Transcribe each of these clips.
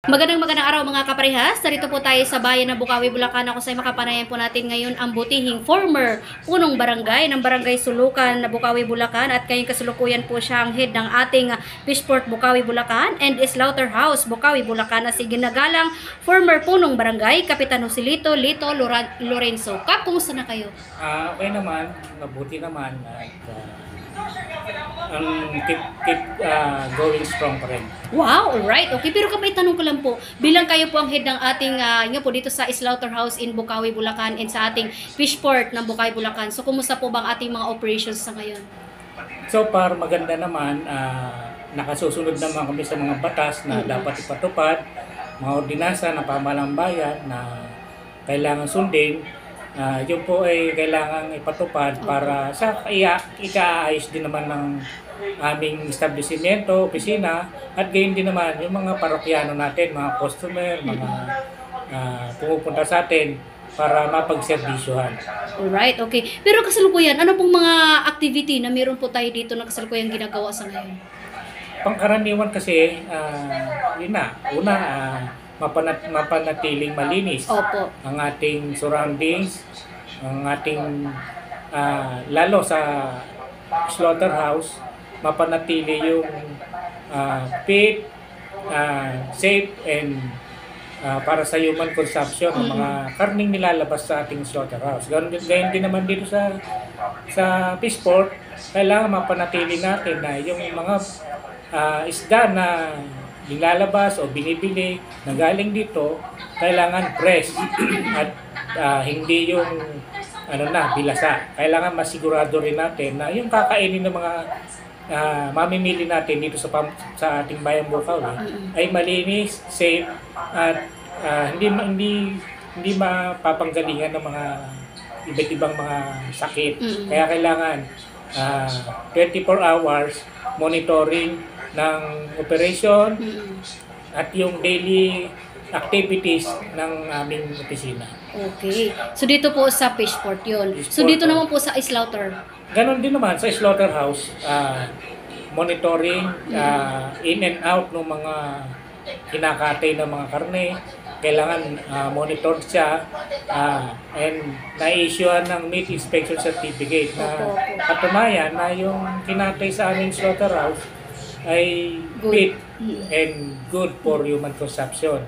Magandang araw mga kaparehas. Narito po tayo sa bayan ng Bukawi, Bulacan. Ako sa makapanayan po natin ngayon ang butihing former punong barangay ng Barangay Sulukan na Bukawi, Bulacan. At kayong kasalukuyan po siya ang head ng ating Fishport Bukawi, Bulacan and Slaughterhouse Bukawi, Bulacan na si ginagalang former punong barangay, Kapitan Joselito Lito Lorenzo. Kap, kumusta na kayo? Okay naman, mabuti naman at keep going strong pa rin. Wow, alright. Okay, pero may tanong ko lang po. Bilang kayo po ang head ng ating nga po dito sa Slaughterhouse in Bukawi, Bulacan and sa ating Fishport ng Bukawi, Bulacan. So, kumusta po bang ating mga operations sa ngayon? So far, maganda naman. Nakasusunod naman kami sa mga batas na dapat ipatupad, mga ordinansa ng pamahalang bayan na kailangan sundin. Yun po ay kailangang ipatupad para sa ikaayos din naman ng aming establishmento, opisina, at gayon din naman yung mga parokyano natin, mga customer, mga pumupunta sa atin para mapagservisyohan. Alright, okay. Pero kasalukuyan, ano pong mga activity na meron po tayo dito na kasalukuyan ginagawa sa ngayon? Pangkaraniwan kasi, yun na, una, mapanatiling malinis. Opo. Ang ating surroundings, ang ating lalo sa slaughterhouse, mapanatili yung fit, safe and para sa human consumption ng mga karning nilalabas sa ating slaughterhouse. Gayon din naman dito sa Fishport, kailangan mapanatili natin na yung mga isda na nilalabas o binibili na galing dito, kailangan fresh at hindi yung bilasa. Kailangan masigurado rin natin na yung kakainin ng mga mamimili natin dito sa ating bayan Bukawi ay malinis, safe at hindi mapapanggalingan ng mga iba't ibang mga sakit. Kaya kailangan 24 hours monitoring ng operation at yung daily activities ng aming opisina. Okay. So dito po sa Fishport yun. So dito naman po sa Slaughter. Ganon din naman sa slaughterhouse, monitoring in and out ng mga kinakatay ng mga karne. Kailangan monitored siya and na-issuean ng meat inspection certificate na patunayan na yung kinatay sa aming slaughterhouse ay fit and good for human consumption.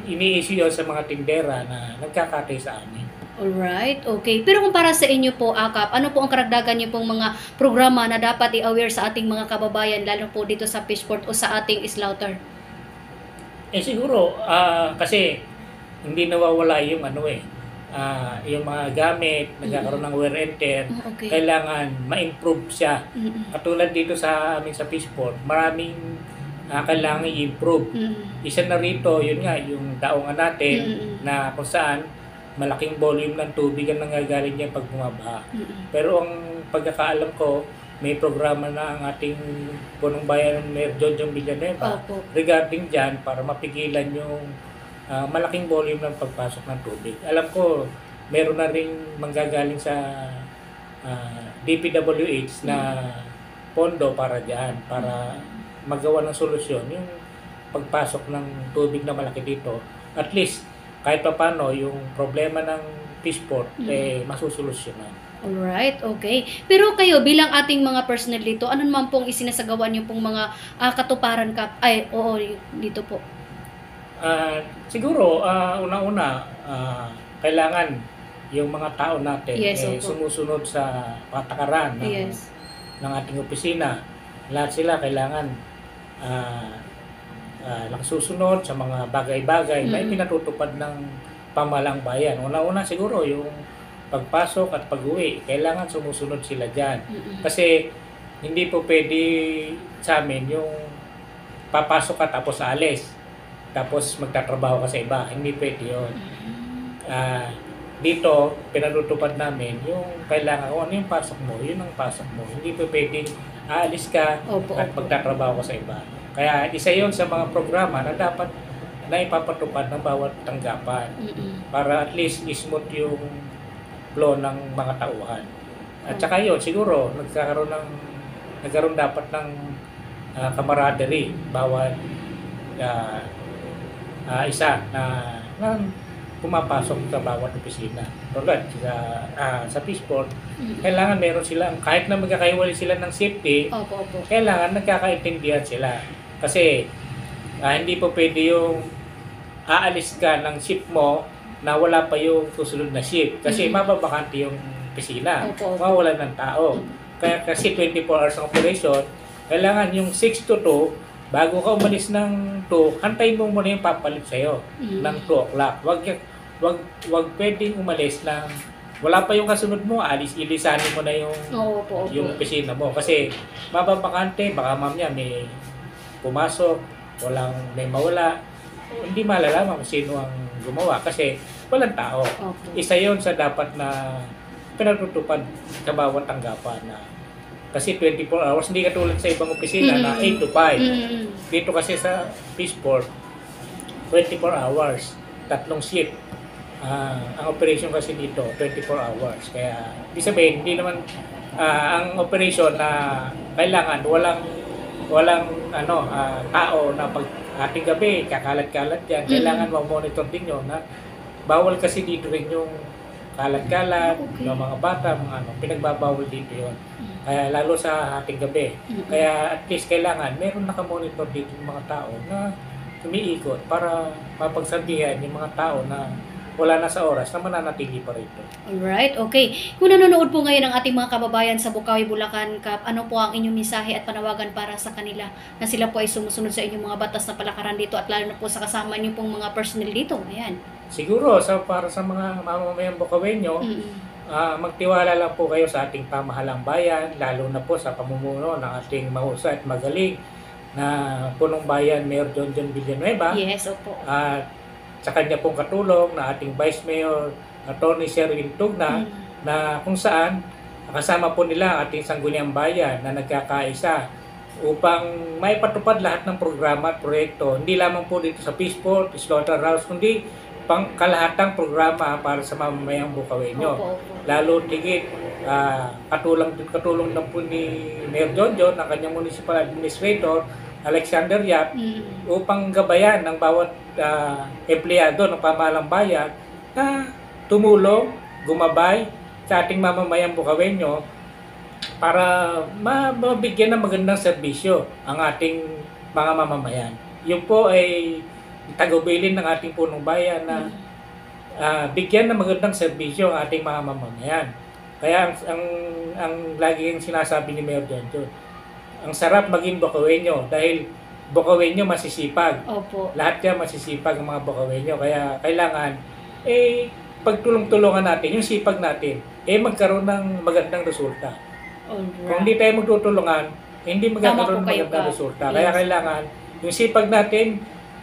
Ini-issue yun sa mga tindera na nagkakatay sa amin. Alright, okay. Pero kung para sa inyo po, Akap, ano po ang karagdagan niyo pong mga programa na dapat i-aware sa ating mga kababayan, lalo po dito sa Fishport o sa ating slaughter? Siguro, kasi hindi nawawala yung yung mga gamit, nagkakaroon ng wear and tear, kailangan ma-improve siya. Katulad dito sa amin sa Fishport, maraming kailangan i-improve. Isa na rito, yun nga, yung daungan natin na kung saan malaking volume ng tubig ang nanggagaling niya pag bumabaha. Pero ang pagkakaalam ko, may programa na ang ating punong bayan ng Mayor John Villanueva regarding dyan para mapigilan yung malaking volume ng pagpasok ng tubig. Alam ko, meron na rin manggagaling sa DPWH na pondo para dyan, para magawa ng solusyon yung pagpasok ng tubig na malaki dito. At least, kahit pa paano, yung problema ng Fishport, masusolusyonan. Alright, okay. Pero kayo, bilang ating mga personnel dito, ano naman pong isinasagawa niyo pong mga katuparan dito po? Siguro, una-una, kailangan yung mga tao natin sumusunod sa patakaran ng ating opisina. Lahat sila kailangan nakasusunod sa mga bagay-bagay na pinatutupad ng pamahalang bayan. Una-una siguro yung pagpasok at pag-uwi, kailangan sumusunod sila dyan. Kasi hindi po pwede sa amin yung papasok ka tapos alis, tapos magtatrabaho ka sa iba. Hindi pwede yun. Dito, pinatutupad namin yung kailangan kung ano yung pasok mo, yun ang pasok mo. Hindi po pwede aalis ka at magtatrabaho ka sa iba. Kaya isa yon sa mga programa na dapat na ipapatupad ng bawat tanggapan para at least smooth yung flow ng mga tauhan. At saka yun, siguro, nagkaroon dapat ng camaraderie bawat isa na pumapasok sa bawat opisina. Tulad sa Peaceport, kailangan meron silang, kahit na magkakahiwalay sila ng safety, Opo, opo. kailangan nagkakaintindihan sila. Kasi hindi po pwede yung aalis ka ng shift mo na wala pa yung susunod na shift. Kasi mababakante yung opisina, Opo, opo. mawawalan ng tao. Kaya kasi 24 hours ng operation, kailangan yung 6 to 2, bago ka umalis ng 2, hantayin mo muna yung papalit sa'yo ng 2 o'clock. Wag pwedeng umalis ng wala pa yung kasunod mo, ilisanin mo na yung Opo, opo. yung opisina mo. Kasi mababakante, baka mamaya may pumasok, may mawala. Hindi malalaman kung sino ang gumawa kasi walang tao. Opo. Isa yon sa dapat na pinatutupad sa bawat tanggapan na kasi 24 hours, hindi katulad sa ibang opisina na 8 to 5. Dito kasi sa Peaceport, 24 hours, 3 shift. Ang operation kasi dito, 24 hours. Kaya, ibig sabihin, hindi naman ang operation na kailangan, walang tao na pag ating gabi, kakalat-kalat yan. Kailangan ma-monitor din yun na bawal kasi dito rin yung kalat-kalat, ng mga bata, pinagbabawal dito yun. Kaya lalo sa ating gabi. Kaya at least kailangan, meron nakamonitor dito yung mga tao na umiikot para mapagsabihan yung mga tao na wala na sa oras na mananatili pa rito. Alright, okay. Kung nanonood po ngayon ang ating mga kababayan sa Bukawi, Bulacan, Kap, ano po ang inyong mensahe at panawagan para sa kanila na sila po ay sumusunod sa inyong mga batas na palakaran dito at lalo na po sa kasama niyo pong mga personnel dito? Ayan. Siguro, para sa mga mamamayang Bukaweño, magtiwala lang po kayo sa ating pamahalang bayan, lalo na po sa pamumuno ng ating mahusay at magaling na punong bayan, Mayor John Villanueva. Yes, opo. At sa kanya pong katulong na ating Vice Mayor, Atty. Sherwin Tugna, na kung saan kasama po nila ating sangguniang bayan na nagkakaisa upang maipatupad lahat ng programa at proyekto. Hindi lamang po dito sa Peaceport, Slaughterhouse, kundi kalahatang programa para sa mamamayang Bukaweño. Lalo tigit, katulong na po ni Mayor John, ang kanyang municipal administrator, Alexander Yap, upang gabayan ng bawat empleyado ng pamahalang bayan na tumulong, gumabay sa ating mamamayang Bukaweño para mabigyan ng magandang serbisyo ang ating mga mamamayan. Yun po ay tagubilin ng ating punong bayan na bigyan ng magandang serbisyo ang ating mga mamamayan. Kaya ang laging sinasabi ni Mayor John, ang sarap maging Bukaweño dahil Bukaweño masisipag. Opo. Lahat yan masisipag ang mga Bukaweño. Kaya kailangan, pagtulong-tulungan natin, yung sipag natin, magkaroon ng magandang resulta. Alright. Kung hindi tayo magtutulungan, hindi magkakaroon ng magandang resulta. Yes. Kaya kailangan, yung sipag natin,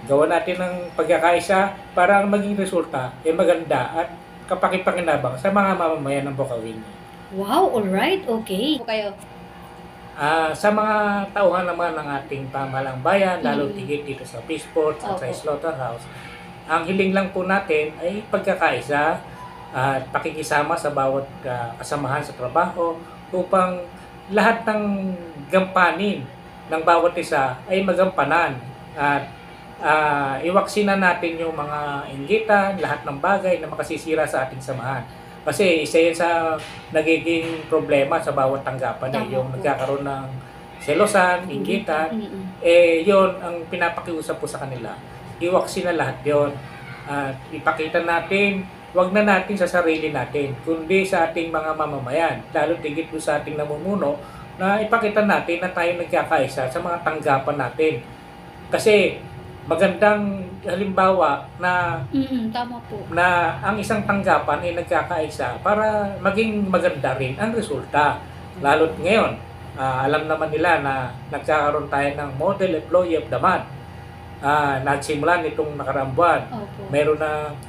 gawa natin ng pagkakaisa para ang maging resulta maganda at kapakipakinabang sa mga mamamayan ng Bukaweño. Wow, alright, okay. Kayo. Sa mga tauhan naman ng ating pamahalang bayan, lalo tigit dito sa Peaceport at sa Slaughterhouse, ang hiling lang po natin ay pagkakaisa at pakikisama sa bawat kasamahan sa trabaho upang lahat ng gampanin ng bawat isa ay magampanan at iwaksinan natin yung mga inggitan, lahat ng bagay na makasisira sa ating samahan. Kasi isa yan sa nagiging problema sa bawat tanggapan yung nagkakaroon ng selosan, inggitan, yon ang pinapakiusap po sa kanila. Iwaksi na lahat yon. At ipakita natin, wag na natin sa sarili natin, kundi sa ating mga mamamayan, lalo tigit po sa ating namumuno, na ipakita natin na tayo nagkakaisa sa mga tanggapan natin. Kasi magandang halimbawa na tama po. Na ang isang tanggapan ay nagkakaisa para maging maganda rin ang resulta. Lalo't ngayon, alam naman nila na nagkakaroon tayo ng Model Employee of the Month. Nagsimula nitong nakaraang buwan.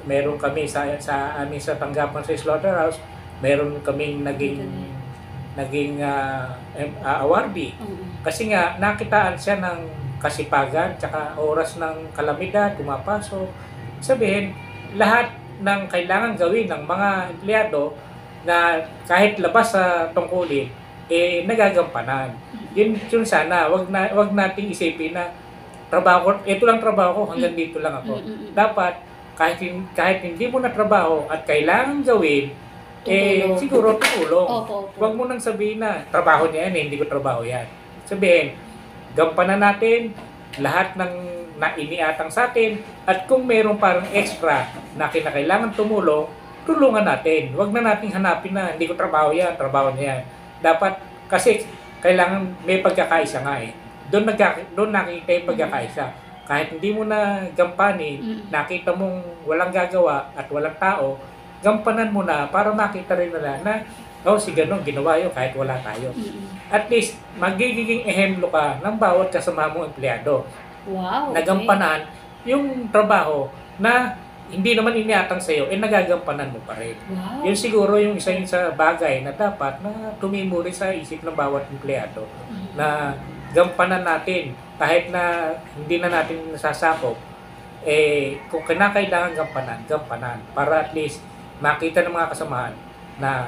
Meron kami sa amin sa tanggapan sa Slaughterhouse, meron kaming naging awardee. Kasi nga nakitaan siya ng kasipagan, tsaka oras ng kalamidad, pumapasok. Sabihin, lahat ng kailangan gawin ng mga empleyado na kahit labas sa tungkulin, nagagampanan. Yun sana, wag nating isipin na trabaho ko, ito lang trabaho ko, hanggang dito lang ako. Dapat, kahit hindi mo na trabaho at kailangan gawin, siguro tutulong. Opo. Huwag mo nang sabihin na, trabaho niya yan, hindi ko trabaho yan. Sabihin, gampanan natin lahat ng nainiatang sa atin, at kung mayroong parang extra na kinakailangan tumulong, tulungan natin. Huwag na nating hanapin na hindi ko trabaho yan, trabaho niya yan. Dapat, kasi kailangan may pagkakaisa nga eh. Doon nakita yung pagkakaisa. Kahit hindi mo na gampanin, nakita mong walang gagawa at walang tao, gampanan mo na para makita rin nila na si ganun, ginawa yun kahit wala tayo. At least, magiging ehemplo ka ng bawat kasama mong empleyado. Wow, Nagampanan yung trabaho na hindi naman iniatang sa'yo, nagagampanan mo pa rin. Wow. Yun siguro yung isa yun sa bagay na dapat na tumimo rin sa isip ng bawat empleyado na gampanan natin kahit na hindi na natin nasasakop, kung kinakailangan gampanan para at least makita ng mga kasamahan na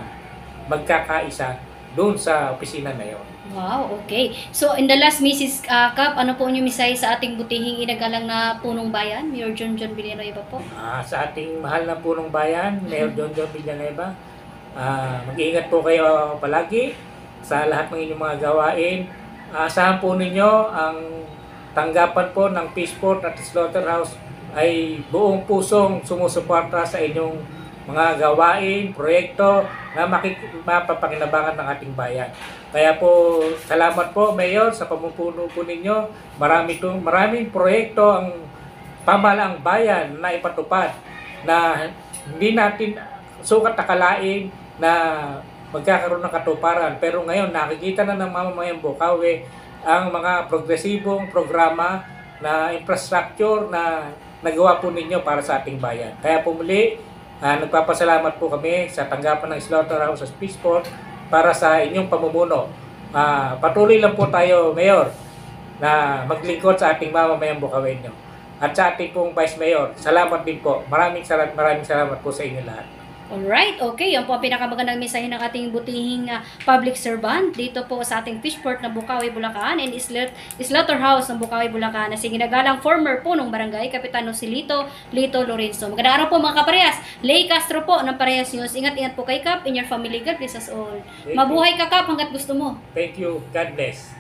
magkakaisa doon sa opisina na yon. Wow, okay. So, in the last, Mrs. Kap, ano po inyong misay sa ating butihing inagalang na punong bayan? Mayor John Villanueva po. Sa ating mahal na punong bayan, Mayor John Villanueva, mag-iingat po kayo palagi sa lahat ng inyong mga gawain. Asahan po ninyo ang tanggapan po ng Peaceport at Slaughterhouse ay buong pusong sumusuporta sa inyong mga gawain, proyekto na mapapakinabangan ng ating bayan. Kaya po, salamat po, Mayor, sa pamumuno po ninyo. Maraming proyekto ang pamahalaang bayan na ipatupad na hindi natin sukat akalain na magkakaroon ng katuparan. Pero ngayon, nakikita na ng mamamayang Bukawi ang mga progresibong programa na infrastructure na nagawa po ninyo para sa ating bayan. Kaya po muli, nagpapasalamat po kami sa tanggapan ng Slaughterhouse at Peaceport para sa inyong pamumuno. Patuloy lang po tayo, Mayor, na maglingkod sa ating mamamayang Bukawenyo. At sa ating pong Vice Mayor, salamat din po. Maraming salamat po sa inyo lahat. Alright, okay. Yan po ang pinakamagandang mensahe ng ating butihing public servant dito po sa ating Fishport na Bukawi, Bulacan and Slaughterhouse ng Bukawi, Bulacan na si ginagalang former punong barangay, Kapitano si Lito Lorenzo. Magandang araw po mga kaparehas. Lay Castro po ng Parehas News. Ingat-ingat po kay Kap and your family. God bless us all. Mabuhay ka, Kap, hanggat gusto mo. Thank you. God bless.